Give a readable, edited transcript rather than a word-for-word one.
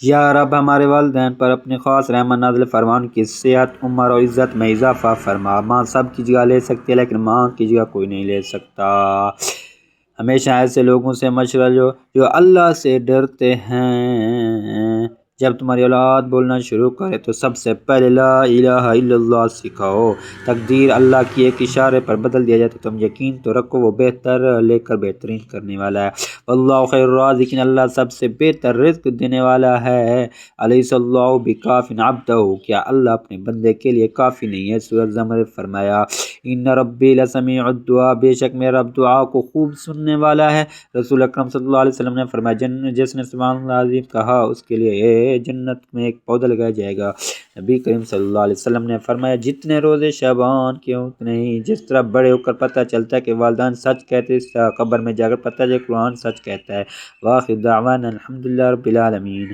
یا رب ہمارے والدین پر اپنی خاص رحمت نازل فرما، ان کی صحت، عمر اور عزت میں اضافہ فرما۔ ماں سب کی جگہ لے سکتی ہے لیکن ماں کی جگہ کوئی نہیں لے سکتا۔ ہمیشہ ایسے لوگوں سے مشورہ جو اللہ سے ڈرتے ہیں۔ جب تمہاری اولاد بولنا شروع کرے تو سب سے پہلے لا الہ الا اللہ سکھاؤ۔ تقدیر اللہ کی ایک اشارے پر بدل دیا جاتا ہے، تم یقین تو رکھو وہ بہتر لے کر بہترین کرنے والا ہے۔ واللہ خیر الرازقین، اللہ سب سے بہتر رزق دینے والا ہے۔ الیس اللہ بکاف عبدہ، کیا اللہ اپنے بندے کے لیے کافی نہیں ہے؟ سورۃ زمر فرمایا ان ربی لسمیع الدعاء، بے شک میرا رب دعا کو خوب سننے والا ہے۔ رسول اکرم صلی اللہ علیہ وسلم نے فرمایا جس نے سبحان اللہ عظیم کہا اس کے لیے جنت میں ایک پودا لگایا جائے گا۔ نبی کریم صلی اللہ علیہ وسلم نے فرمایا جتنے روزے شعبان کے اتنے ہی۔ جس طرح بڑے ہو کر پتہ چلتا ہے کہ والدین سچ کہتے ہیں، اس طرح قبر میں جا کر پتہ چلے قرآن سچ کہتا ہے۔ وآخر دعوانا الحمدللہ رب العالمین۔